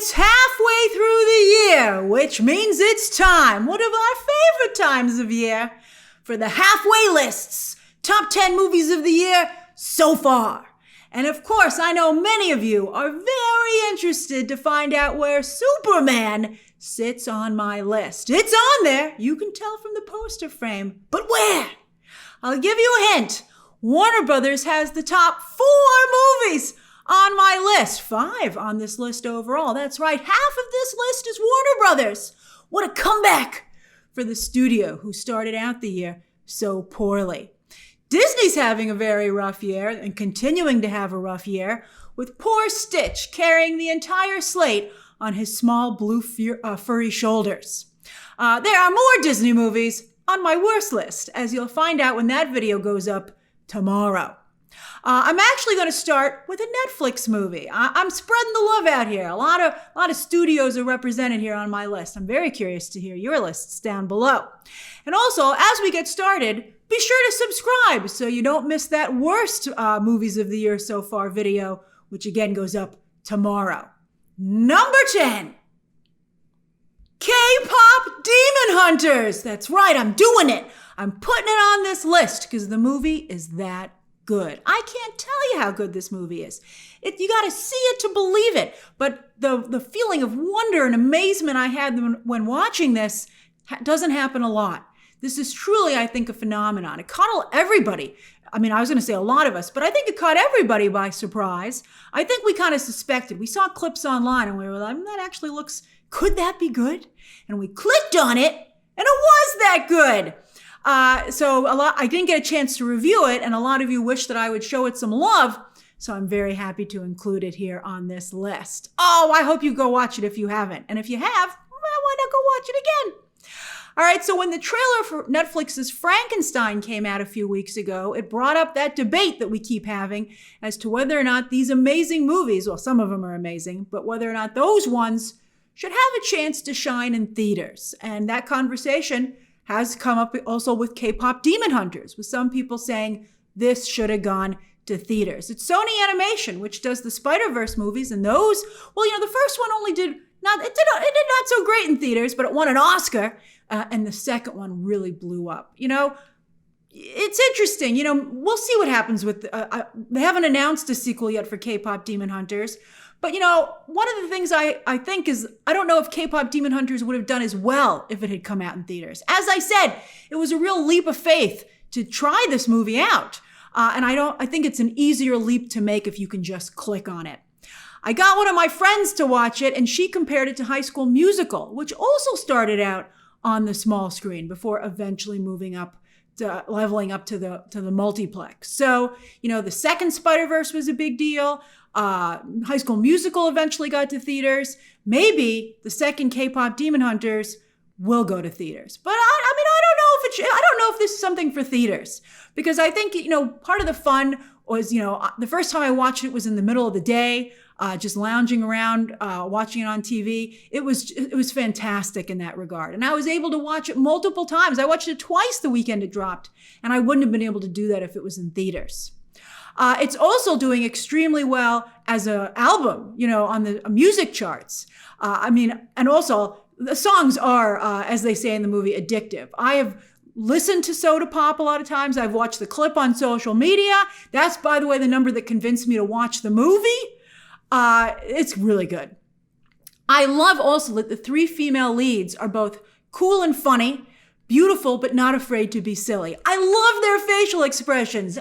It's halfway through the year, which means it's time, one of our favorite times of year, for the halfway lists. Top 10 movies of the year so far. And of course, I know many of you are very interested to find out where Superman sits on my list. It's on there. You can tell from the poster frame. But where? I'll give you a hint. Warner Brothers has the top 4 movies on my list. 5 on this list overall. That's right. Half of this list is Warner Brothers. What a comeback for the studio who started out the year so poorly. Disney's having a very rough year and continuing to have a rough year, with poor Stitch carrying the entire slate on his small blue furry shoulders. There are more Disney movies on my worst list, as you'll find out when that video goes up tomorrow. I'm actually going to start with a Netflix movie. I'm spreading the love out here. A lot of studios are represented here on my list. I'm very curious to hear your lists down below. And also, as we get started, be sure to subscribe so you don't miss that worst movies of the year so far video, which again goes up tomorrow. Number 10, K-Pop Demon Hunters. That's right, I'm doing it. I'm putting it on this list because the movie is that good. I can't tell you how good this movie is. You got to see it to believe it. But the feeling of wonder and amazement I had when watching this doesn't happen a lot. This is truly, I think, a phenomenon. It caught everybody. I mean, I was going to say a lot of us, but I think it caught everybody by surprise. I think we kind of suspected. We saw clips online and we were like, that actually looks, could that be good? And we clicked on it and it was that good. I didn't get a chance to review it, and a lot of you wish that I would show it some love. So I'm very happy to include it here on this list. Oh, I hope you go watch it if you haven't. And if you have, well, why not go watch it again? All right, so when the trailer for Netflix's Frankenstein came out a few weeks ago, it brought up that debate that we keep having as to whether or not these amazing movies, well, some of them are amazing, but whether or not those ones should have a chance to shine in theaters. And that conversation has come up also with K-Pop Demon Hunters, with some people saying this should have gone to theaters. It's Sony Animation, which does the Spider-Verse movies, and those, well, the first one only did not so great in theaters, but it won an Oscar, and the second one really blew up. It's interesting. We'll see what happens with, they haven't announced a sequel yet for K-Pop Demon Hunters. But, one of the things I think is, I don't know if K-Pop Demon Hunters would have done as well if it had come out in theaters. As I said, it was a real leap of faith to try this movie out. And I think it's an easier leap to make if you can just click on it. I got one of my friends to watch it, and she compared it to High School Musical, which also started out on the small screen before eventually moving up to leveling up to the multiplex. So, the second Spider-Verse was a big deal. High School Musical eventually got to theaters. Maybe the second K-Pop Demon Hunters will go to theaters. But I don't know if this is something for theaters, because I think, part of the fun was, the first time I watched it was in the middle of the day, just lounging around, watching it on TV. It was fantastic in that regard. And I was able to watch it multiple times. I watched it twice the weekend it dropped, and I wouldn't have been able to do that if it was in theaters. It's also doing extremely well as an album, on the music charts. And also the songs are, as they say in the movie, addictive. I have listened to Soda Pop a lot of times. I've watched the clip on social media. That's, by the way, the number that convinced me to watch the movie. It's really good. I love also that the 3 female leads are both cool and funny, beautiful, but not afraid to be silly. I love their facial expressions.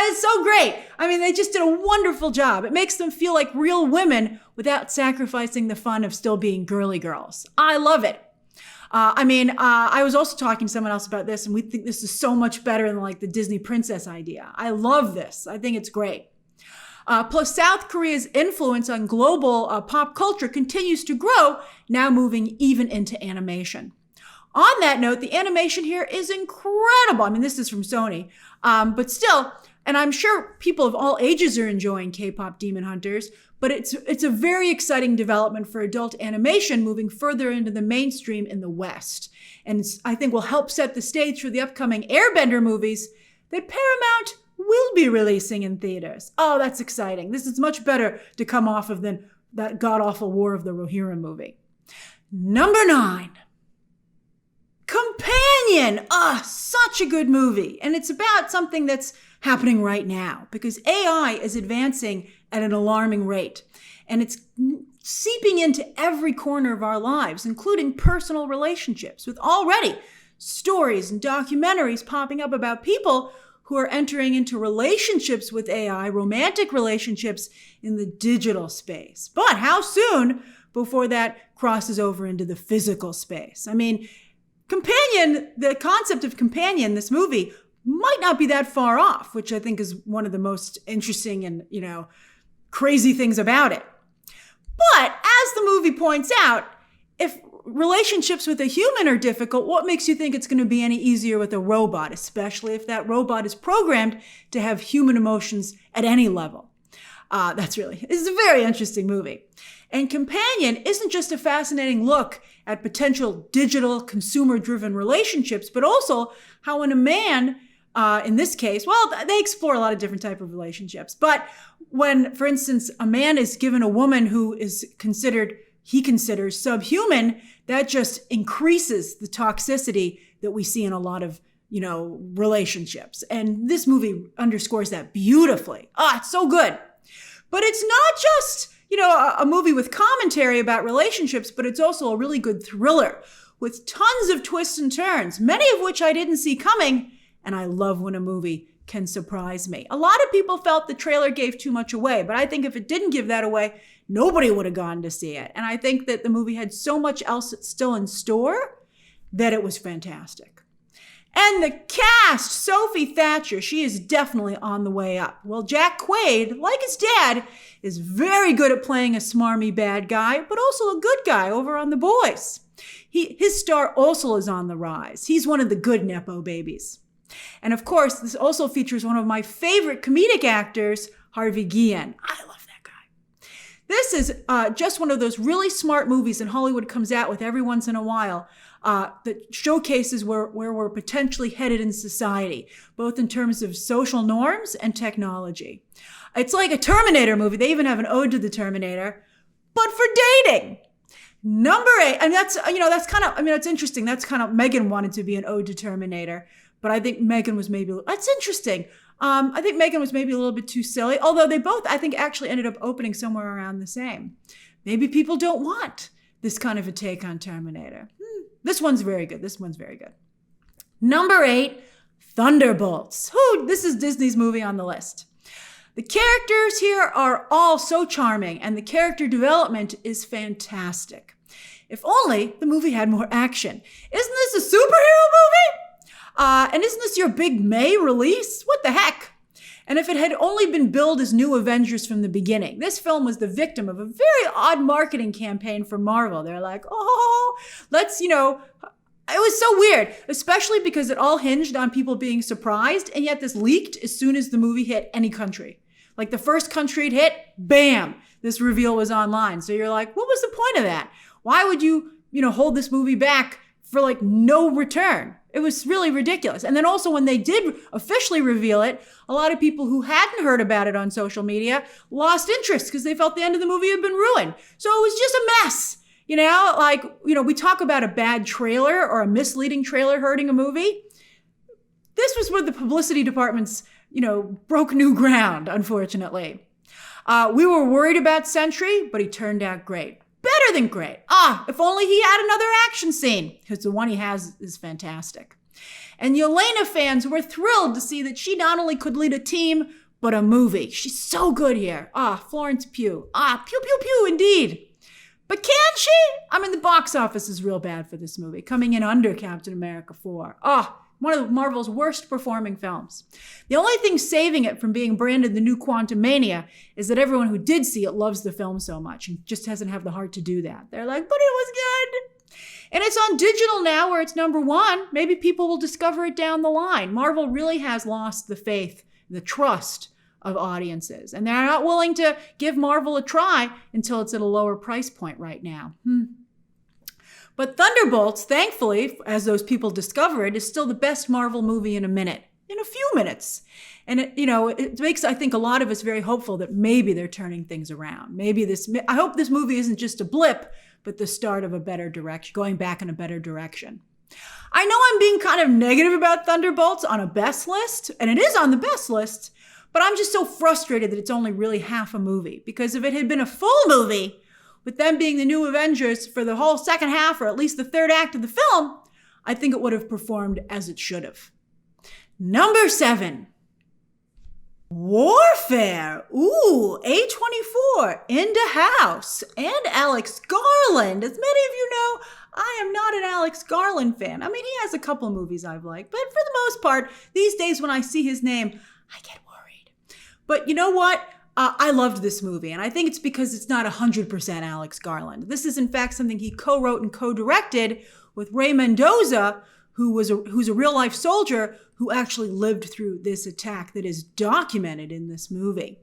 It's so great. They just did a wonderful job. It makes them feel like real women without sacrificing the fun of still being girly girls. I love it. I was also talking to someone else about this, and we think this is so much better than like the Disney princess idea. I love this. I think it's great. Plus, South Korea's influence on global pop culture continues to grow, now moving even into animation. On that note, the animation here is incredible. This is from Sony, but still, and I'm sure people of all ages are enjoying K-Pop Demon Hunters, but it's a very exciting development for adult animation moving further into the mainstream in the West. And I think will help set the stage for the upcoming Airbender movies that Paramount will be releasing in theaters. Oh, that's exciting. This is much better to come off of than that god-awful War of the Rohirrim movie. Number 9. Companion. Such a good movie. And it's about something that's happening right now because AI is advancing at an alarming rate. And it's seeping into every corner of our lives, including personal relationships, with already stories and documentaries popping up about people who are entering into relationships with AI, romantic relationships in the digital space. But how soon before that crosses over into the physical space? I mean, companion, the concept of companion, this movie, might not be that far off, which I think is one of the most interesting and, crazy things about it. But as the movie points out, if relationships with a human are difficult, what makes you think it's going to be any easier with a robot, especially if that robot is programmed to have human emotions at any level? It's a very interesting movie. And Companion isn't just a fascinating look at potential digital consumer-driven relationships, but also how when a man, in this case, well, they explore a lot of different types of relationships. But when, for instance, a man is given a woman who is he considers subhuman, that just increases the toxicity that we see in a lot of, relationships. And this movie underscores that beautifully. It's so good. But it's not just, a movie with commentary about relationships, but it's also a really good thriller with tons of twists and turns, many of which I didn't see coming. And I love when a movie can surprise me. A lot of people felt the trailer gave too much away, but I think if it didn't give that away, nobody would have gone to see it. And I think that the movie had so much else still in store that it was fantastic. And the cast, Sophie Thatcher, she is definitely on the way up. Well, Jack Quaid, like his dad, is very good at playing a smarmy bad guy, but also a good guy over on The Boys. His star also is on the rise. He's one of the good Nepo babies. And of course, this also features one of my favorite comedic actors, Harvey Guillen. I love that guy. This is just one of those really smart movies that Hollywood comes out with every once in a while that showcases where we're potentially headed in society, both in terms of social norms and technology. It's like a Terminator movie. They even have an ode to the Terminator, but for dating. Number 8, and that's it's interesting. That's kind of, Megan wanted to be an ode to Terminator. But I think Megan was that's interesting. I think Megan was maybe a little bit too silly, although they both, I think, actually ended up opening somewhere around the same. Maybe people don't want this kind of a take on Terminator. This one's very good. Number 8, Thunderbolts. This is Disney's movie on the list. The characters here are all so charming, and the character development is fantastic. If only the movie had more action. Isn't this a superhero movie? And isn't this your big May release? What the heck? And if it had only been billed as New Avengers from the beginning, this film was the victim of a very odd marketing campaign from Marvel. They're like, let's, it was so weird, especially because it all hinged on people being surprised. And yet this leaked as soon as the movie hit any country. Like the first country it hit, bam, this reveal was online. So you're like, what was the point of that? Why would you, hold this movie back for like no return? It was really ridiculous. And then also when they did officially reveal it, a lot of people who hadn't heard about it on social media lost interest because they felt the end of the movie had been ruined. So it was just a mess. We talk about a bad trailer or a misleading trailer hurting a movie. This was where the publicity departments, broke new ground, unfortunately. We were worried about Sentry, but he turned out great. Better than great. If only he had another action scene, because the one he has is fantastic. And Yelena fans were thrilled to see that she not only could lead a team, but a movie. She's so good here. Florence Pugh. Pew, pew, pew, indeed. But can she? The box office is real bad for this movie, coming in under Captain America 4. One of Marvel's worst performing films. The only thing saving it from being branded the new Quantumania is that everyone who did see it loves the film so much and just hasn't had the heart to do that. They're like, but it was good. And it's on digital now where it's number 1. Maybe people will discover it down the line. Marvel really has lost the faith, the trust of audiences. And they're not willing to give Marvel a try until it's at a lower price point right now. But Thunderbolts, thankfully, as those people discover it, is still the best Marvel movie in a minute. in a few minutes. And it makes, I think, a lot of us very hopeful that maybe they're turning things around. I hope this movie isn't just a blip, but the start of a better direction, going back in a better direction. I know I'm being kind of negative about Thunderbolts on a best list, and it is on the best list, but I'm just so frustrated that it's only really half a movie. Because if it had been a full movie, with them being the new Avengers for the whole second half, or at least the third act of the film, I think it would have performed as it should have. Number 7. Warfare. Ooh, A24 in the house. And Alex Garland. As many of you know, I am not an Alex Garland fan. I mean, he has a couple of movies I've liked, but for the most part, these days when I see his name, I get worried. But you know what? I loved this movie, and I think it's because it's not 100% Alex Garland. This is, in fact, something he co-wrote and co-directed with Ray Mendoza, who's a real-life soldier who actually lived through this attack that is documented in this movie.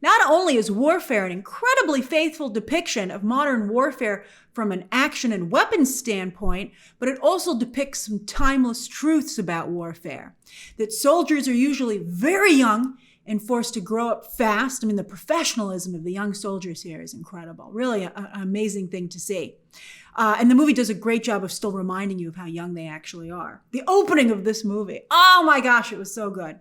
Not only is Warfare an incredibly faithful depiction of modern warfare from an action and weapons standpoint, but it also depicts some timeless truths about warfare. That soldiers are usually very young and forced to grow up fast. I mean, the professionalism of the young soldiers here is incredible. Really an amazing thing to see. And the movie does a great job of still reminding you of how young they actually are. The opening of this movie, oh my gosh, it was so good.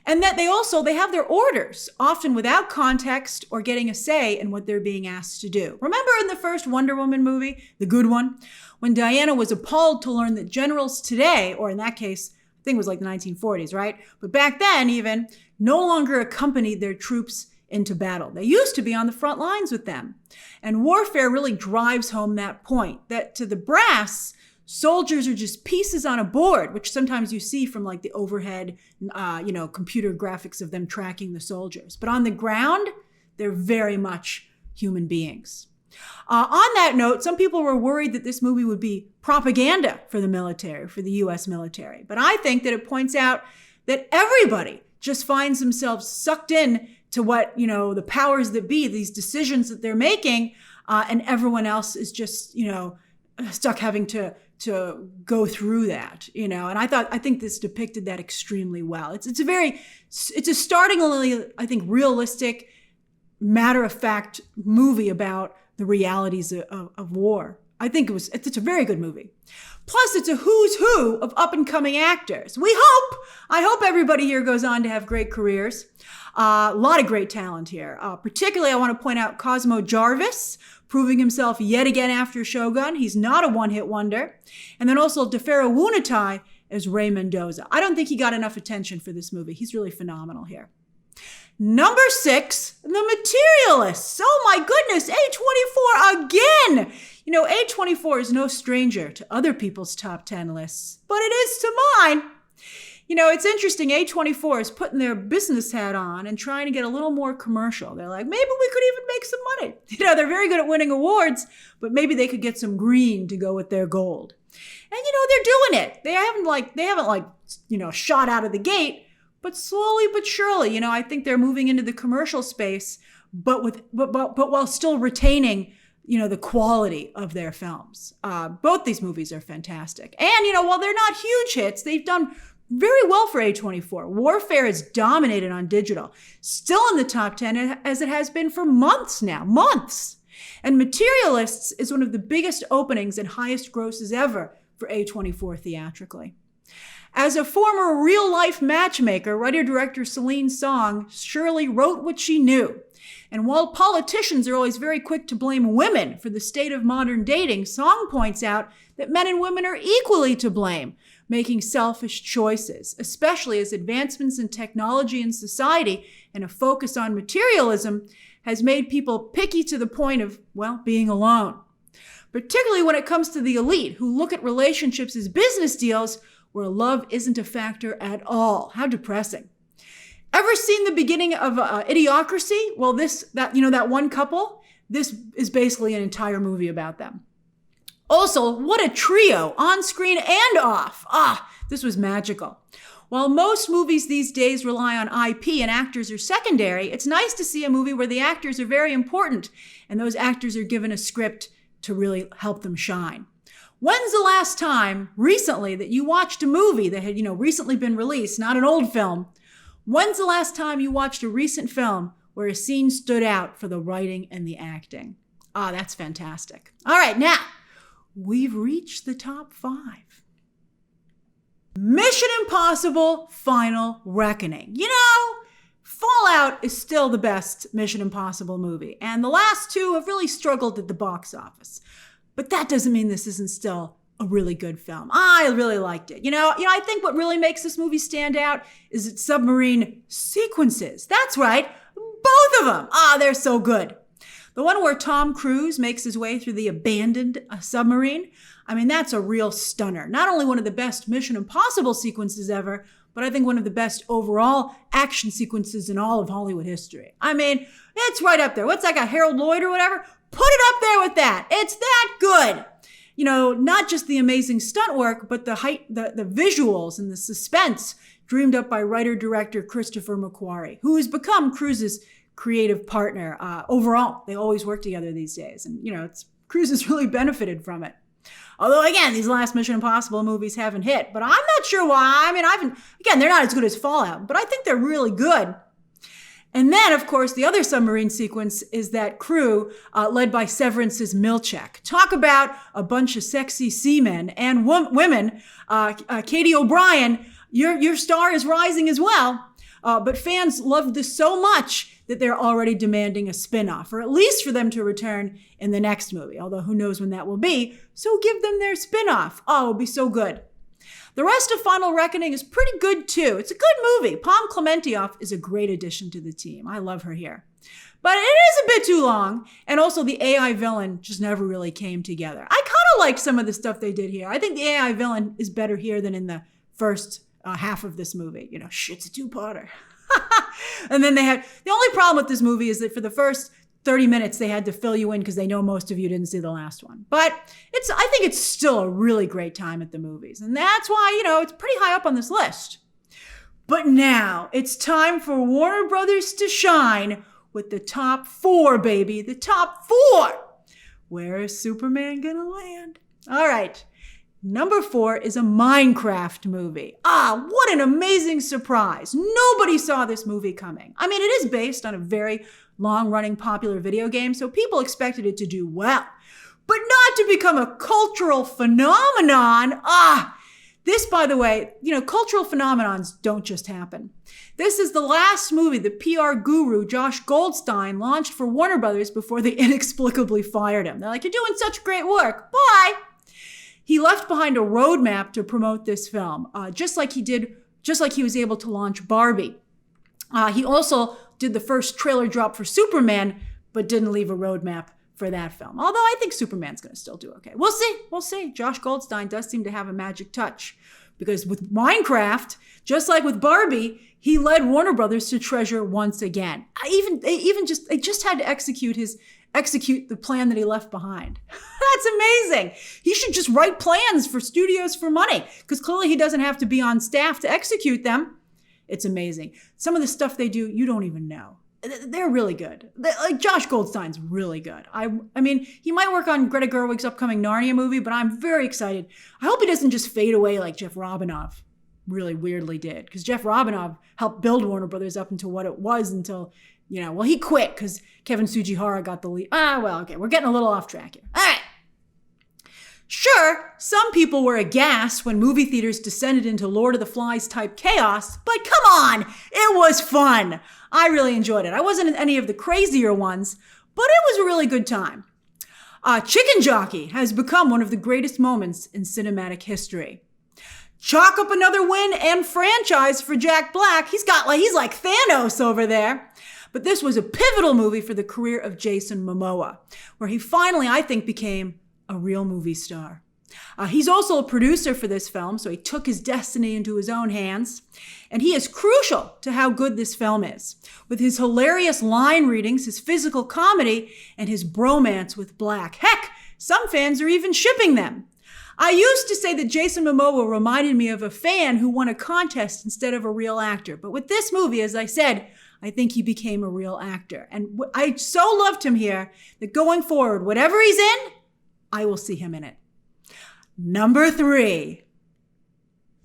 And that they have their orders, often without context or getting a say in what they're being asked to do. Remember in the first Wonder Woman movie, the good one, when Diana was appalled to learn that generals today, or in that case, I think it was like the 1940s, right? But back then even, no longer accompanied their troops into battle. They used to be on the front lines with them. And Warfare really drives home that point, that to the brass, soldiers are just pieces on a board, which sometimes you see from like the overhead, computer graphics of them tracking the soldiers. But on the ground, they're very much human beings. On that note, some people were worried that this movie would be propaganda for the military, for the U.S. military. But I think that it points out that everybody just finds themselves sucked in to what, the powers that be, these decisions that they're making, and everyone else is just, stuck having to go through that, and I think this depicted that extremely well. It's a startlingly, I think, realistic, matter-of-fact movie about the realities of war. I think it's a very good movie. Plus, it's a who's who of up-and-coming actors. I hope everybody here goes on to have great careers. A lot of great talent here. Particularly, I want to point out Cosmo Jarvis, proving himself yet again after Shogun. He's not a one-hit wonder. And then also Defera Wunatai as Ray Mendoza. I don't think he got enough attention for this movie. He's really phenomenal here. Number 6, The Materialists. Oh my goodness, A24 again. A24 is no stranger to other people's top 10 lists, but it is to mine. It's interesting. A24 is putting their business hat on and trying to get a little more commercial. They're like, maybe we could even make some money. They're very good at winning awards, but maybe they could get some green to go with their gold. And they're doing it. They haven't shot out of the gate, but slowly but surely, I think they're moving into the commercial space, but while still retaining, the quality of their films. Both these movies are fantastic. And, while they're not huge hits, they've done very well for A24. Warfare is dominated on digital, still in the top 10 as it has been for months now, months. And Materialists is one of the biggest openings and highest grosses ever for A24 theatrically. As a former real-life matchmaker, writer-director Celine Song surely wrote what she knew. And while politicians are always very quick to blame women for the state of modern dating, Song points out that men and women are equally to blame, making selfish choices, especially as advancements in technology and society and a focus on materialism has made people picky to the point of, being alone. Particularly when it comes to the elite, who look at relationships as business deals where love isn't a factor at all. How depressing. Ever seen the beginning of Idiocracy? Well, that one couple, this is basically an entire movie about them. Also, what a trio, on screen and off. This was magical. While most movies these days rely on IP and actors are secondary, it's nice to see a movie where the actors are very important and those actors are given a script to really help them shine. When's the last time recently that you watched a movie that had, recently been released, not an old film? When's the last time you watched a recent film where a scene stood out for the writing and the acting? Ah, that's fantastic. All right, now we've reached the top 5. Mission Impossible Final Reckoning. Fallout is still the best Mission Impossible movie, and the last 2 have really struggled at the box office. But that doesn't mean this isn't still a really good film. I really liked it. I think what really makes this movie stand out is its submarine sequences. That's right, both of them. They're so good. The one where Tom Cruise makes his way through the abandoned submarine, that's a real stunner. Not only one of the best Mission Impossible sequences ever, but I think one of the best overall action sequences in all of Hollywood history. It's right up there. What's that guy, Harold Lloyd or whatever? Put it up there with that. It's that good. Not just the amazing stunt work, but the visuals and the suspense dreamed up by writer-director Christopher McQuarrie, who has become Cruise's creative partner. Overall, they always work together these days. And, Cruise has really benefited from it. Although, again, these last Mission Impossible movies haven't hit. But I'm not sure why. They're not as good as Fallout, but I think they're really good. And then, of course, the other submarine sequence is that crew led by Severance's Milchek. Talk about a bunch of sexy seamen and women. Katie O'Brien, your star is rising as well. But fans loved this so much that they're already demanding a spin-off, or at least for them to return in the next movie, although who knows when that will be. So give them their spin-off. It'll be so good. The rest of Final Reckoning is pretty good too. It's a good movie. Pom Klementieff is a great addition to the team. I love her here. But it is a bit too long, and also the AI villain just never really came together. I kind of like some of the stuff they did here. I think the AI villain is better here than in the first half of this movie. It's a two-parter. And then the only problem with this movie is that for the first 30 minutes, they had to fill you in because they know most of you didn't see the last one. But I think it's still a really great time at the movies. And that's why, it's pretty high up on this list. But now it's time for Warner Brothers to shine with the top 4, baby. The top 4. Where is Superman gonna land? All right. Number 4 is a Minecraft movie. What an amazing surprise. Nobody saw this movie coming. It is based on a very long-running popular video game, so people expected it to do well. But not to become a cultural phenomenon. This, by the way, cultural phenomenons don't just happen. This is the last movie the PR guru Josh Goldstein launched for Warner Brothers before they inexplicably fired him. They're like, "You're doing such great work. Bye." He left behind a roadmap to promote this film, just like he was able to launch Barbie. He also did the first trailer drop for Superman, but didn't leave a roadmap for that film. Although I think Superman's going to still do okay. We'll see. Josh Goldstein does seem to have a magic touch, because with Minecraft, just like with Barbie, he led Warner Brothers to treasure once again. They just had to execute the plan that he left behind. That's amazing. He should just write plans for studios for money, because clearly he doesn't have to be on staff to execute them. It's amazing. Some of the stuff they do, you don't even know. They're really good. Josh Goldstein's really good. He might work on Greta Gerwig's upcoming Narnia movie, but I'm very excited. I hope he doesn't just fade away like Jeff Robinov really weirdly did, because Jeff Robinov helped build Warner Brothers up into what it was until, he quit because Kevin Tsujihara got the lead. Okay, we're getting a little off track here. All right. Sure, some people were aghast when movie theaters descended into Lord of the Flies type chaos, but come on, it was fun. I really enjoyed it. I wasn't in any of the crazier ones, but it was a really good time. Chicken Jockey has become one of the greatest moments in cinematic history. Chalk up another win and franchise for Jack Black. He's like Thanos over there. But this was a pivotal movie for the career of Jason Momoa, where he finally, I think, became a real movie star. He's also a producer for this film, so he took his destiny into his own hands. And he is crucial to how good this film is, with his hilarious line readings, his physical comedy, and his bromance with Black. Heck, some fans are even shipping them. I used to say that Jason Momoa reminded me of a fan who won a contest instead of a real actor. But with this movie, as I said, I think he became a real actor. And I so loved him here that going forward, whatever he's in, I will see him in it. Number 3.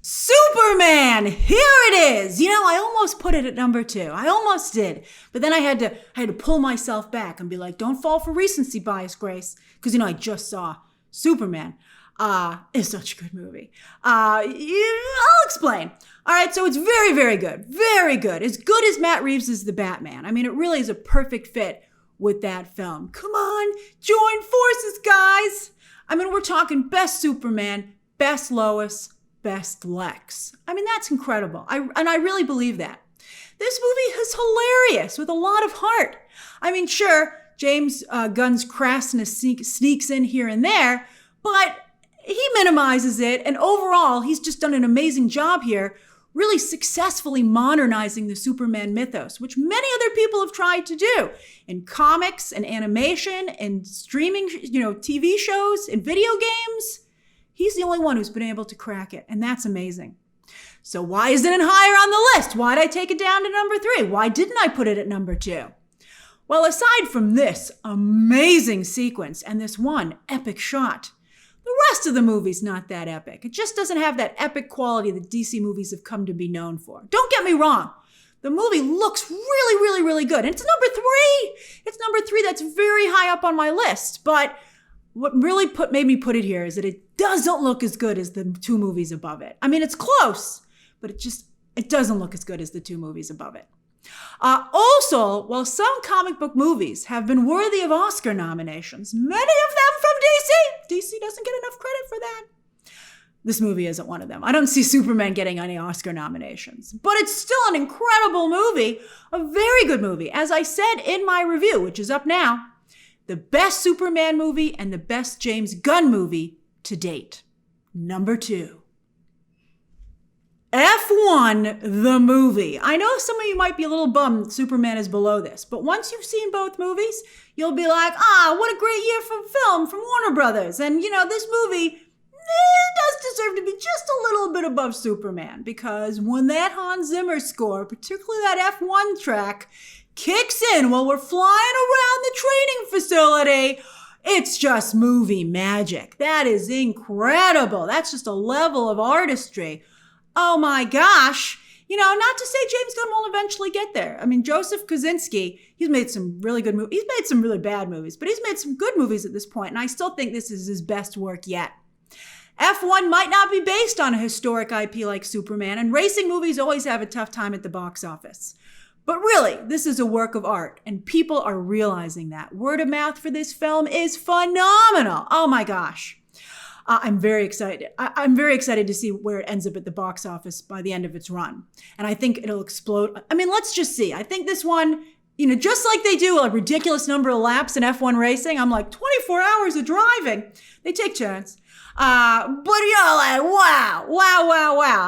Superman, here it is. I almost put it at number 2. I almost did. But then I had to pull myself back and be like, don't fall for recency bias, Grace. Because, I just saw Superman. It's such a good movie. I'll explain. All right, so it's very, very good. Very good. As good as Matt Reeves is the Batman. I mean, it really is a perfect fit with that film. Come on, join forces, guys. I mean, we're talking best Superman, best Lois, best Lex. I mean, that's incredible. I really believe that. This movie is hilarious with a lot of heart. I mean, sure, James Gunn's crassness sneaks in here and there, but he minimizes it. And overall, he's just done an amazing job here, really successfully modernizing the Superman mythos, which many other people have tried to do in comics and animation and streaming, TV shows and video games. He's the only one who's been able to crack it, and that's amazing. So why isn't it higher on the list? Why did I take it down to number 3? Why didn't I put it at number 2? Well, aside from this amazing sequence and this one epic shot, the rest of the movie's not that epic. It just doesn't have that epic quality that DC movies have come to be known for. Don't get me wrong. The movie looks really, really, really good. And it's number 3. It's number 3. That's very high up on my list. But what really made me put it here is that it doesn't look as good as the 2 movies above it. I mean, it's close, but it doesn't look as good as the 2 movies above it. Also, while some comic book movies have been worthy of Oscar nominations, many of them from DC doesn't get enough credit for that. This movie isn't one of them. I don't see Superman getting any Oscar nominations, but it's still an incredible movie, a very good movie. As I said in my review, which is up now, the best Superman movie and the best James Gunn movie to date. Number 2. F1, the movie. I know some of you might be a little bummed Superman is below this, but once you've seen both movies, you'll be like, what a great year for film from Warner Brothers. And, this movie does deserve to be just a little bit above Superman, because when that Hans Zimmer score, particularly that F1 track, kicks in while we're flying around the training facility, it's just movie magic. That is incredible. That's just a level of artistry. Oh my gosh. Not to say James Gunn won't eventually get there. I mean, Joseph Kosinski, he's made some really good movies. He's made some really bad movies, but he's made some good movies at this point, and I still think this is his best work yet. F1 might not be based on a historic IP like Superman, and racing movies always have a tough time at the box office. But really, this is a work of art, and people are realizing that. Word of mouth for this film is phenomenal. Oh my gosh. I'm very excited. I'm very excited to see where it ends up at the box office by the end of its run. And I think it'll explode. I mean, let's just see. I think this one, just like they do a ridiculous number of laps in F1 racing, I'm like 24 hours of driving. They take turns. But wow.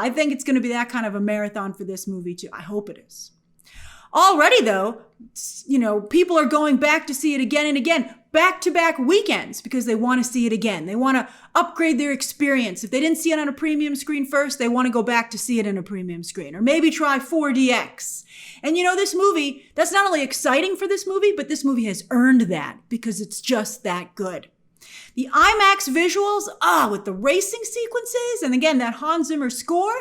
I think it's going to be that kind of a marathon for this movie too. I hope it is. Already though, people are going back to see it again and again, back-to-back weekends, because they want to see it again. They want to upgrade their experience. If they didn't see it on a premium screen first, they want to go back to see it in a premium screen, or maybe try 4DX. And this movie, that's not only exciting for this movie, but this movie has earned that because it's just that good. The IMAX visuals, with the racing sequences, and again, that Hans Zimmer score,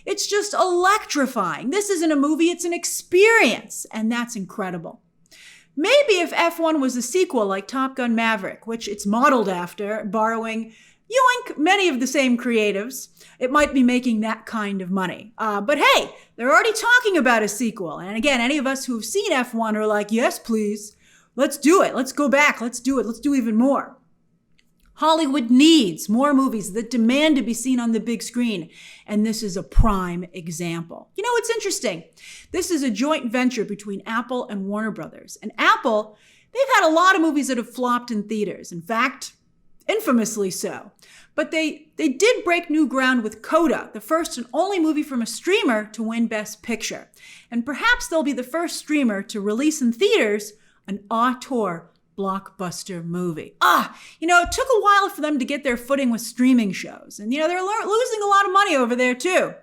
it's just electrifying. This isn't a movie, it's an experience, and that's incredible. Maybe if F1 was a sequel like Top Gun Maverick, which it's modeled after, borrowing, yoink, many of the same creatives, it might be making that kind of money. But hey, they're already talking about a sequel. And again, any of us who have seen F1 are like, yes, please, let's do it. Let's go back. Let's do it. Let's do even more. Hollywood needs more movies that demand to be seen on the big screen, and this is a prime example. It's interesting. This is a joint venture between Apple and Warner Brothers. And Apple, they've had a lot of movies that have flopped in theaters. In fact, infamously so. But they did break new ground with Coda, the first and only movie from a streamer to win Best Picture. And perhaps they'll be the first streamer to release in theaters an auteur blockbuster movie. It took a while for them to get their footing with streaming shows. And, they're losing a lot of money over there too.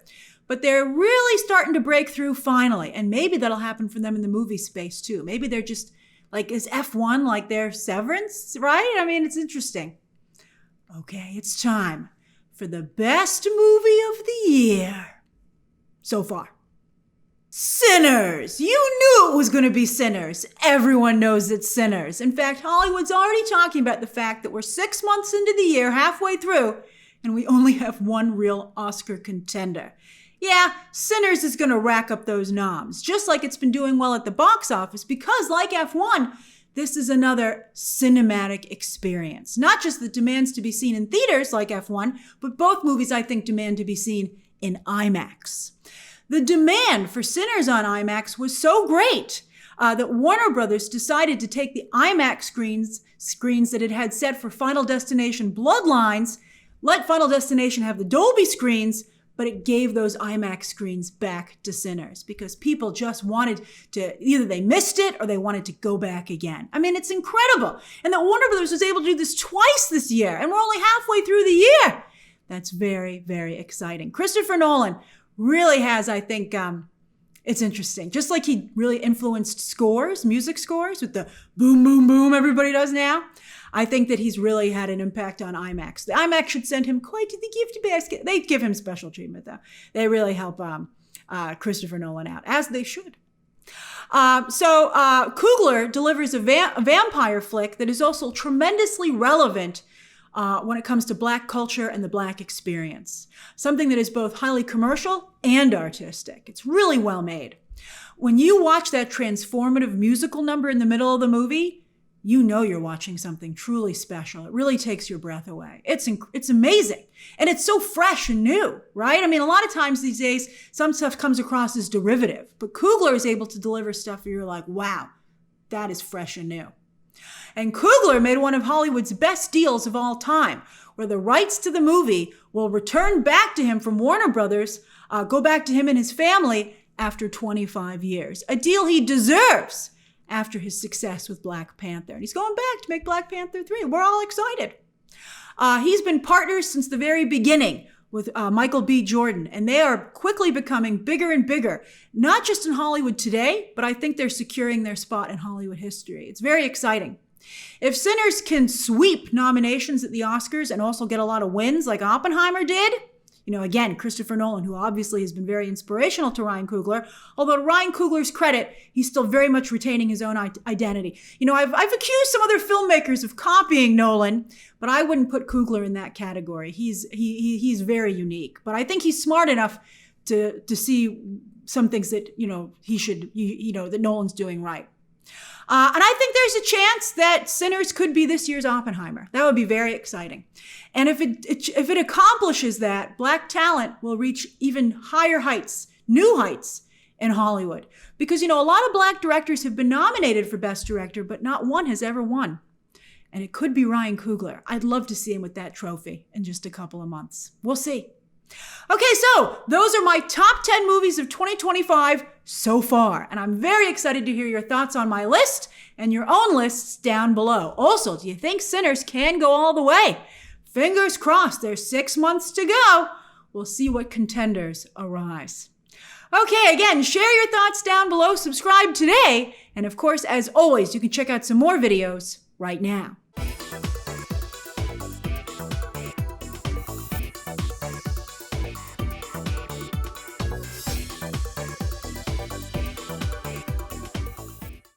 But they're really starting to break through finally. And maybe that'll happen for them in the movie space too. Maybe they're just like, is F1 like their Severance, right? I mean, it's interesting. Okay, it's time. for the best movie of the year so far. Sinners! You knew it was going to be Sinners. Everyone knows it's Sinners. In fact, Hollywood's already talking about the fact that we're 6 months into the year, halfway through, and we only have one real Oscar contender. Yeah, Sinners is going to rack up those noms, just like it's been doing well at the box office, because like F1, this is another cinematic experience. Not just that demands to be seen in theaters like F1, but both movies I think demand to be seen in IMAX. The demand for Sinners on IMAX was so great that Warner Brothers decided to take the IMAX screens that it had set for Final Destination Bloodlines, let Final Destination have the Dolby screens, but it gave those IMAX screens back to Sinners because people just wanted to, either they missed it or they wanted to go back again. I mean, it's incredible. And that Warner Brothers was able to do this twice this year, and we're only halfway through the year. That's very, very exciting. Christopher Nolan really has, I think, it's interesting. Just like he really influenced scores, music scores, with the boom, boom, boom everybody does now. I think that he's really had an impact on IMAX. The IMAX should send him quite to the gift basket. They give him special treatment, though. They really help Christopher Nolan out, as they should. So Coogler delivers a vampire flick that is also tremendously relevant when it comes to Black culture and the Black experience. Something that is both highly commercial and artistic. It's really well made. When you watch that transformative musical number in the middle of the movie, you know you're watching something truly special. It really takes your breath away. It's amazing. And it's so fresh and new, right? I mean, a lot of times these days, some stuff comes across as derivative, but Coogler is able to deliver stuff where you're like, wow, that is fresh and new. And Coogler made one of Hollywood's best deals of all time, where the rights to the movie will return back to him from Warner Brothers, go back to him and his family after 25 years. A deal he deserves after his success with Black Panther. And he's going back to make Black Panther 3. We're all excited. He's been partners since the very beginning with Michael B. Jordan, and they are quickly becoming bigger and bigger, not just in Hollywood today, but I think they're securing their spot in Hollywood history. It's very exciting. If Sinners can sweep nominations at the Oscars and also get a lot of wins like Oppenheimer did, you know, again, Christopher Nolan, who obviously has been very inspirational to Ryan Coogler, although to Ryan Coogler's credit, he's still very much retaining his own identity. You know, I've accused some other filmmakers of copying Nolan, but I wouldn't put Coogler in that category. He's very unique, but I think he's smart enough to see some things that, you know, that Nolan's doing right. And I think there's a chance that Sinners could be this year's Oppenheimer. That would be very exciting. And if it accomplishes that, Black talent will reach even higher heights, new heights in Hollywood. Because, you know, a lot of Black directors have been nominated for Best Director, but not one has ever won. And it could be Ryan Coogler. I'd love to see him with that trophy in just a couple of months. We'll see. Okay, so those are my top 10 movies of 2025 so far. And I'm very excited to hear your thoughts on my list and your own lists down below. Also, do you think Sinners can go all the way? Fingers crossed, there's 6 months to go. We'll see what contenders arise. Okay, again, share your thoughts down below, subscribe today, and of course, as always, you can check out some more videos right now.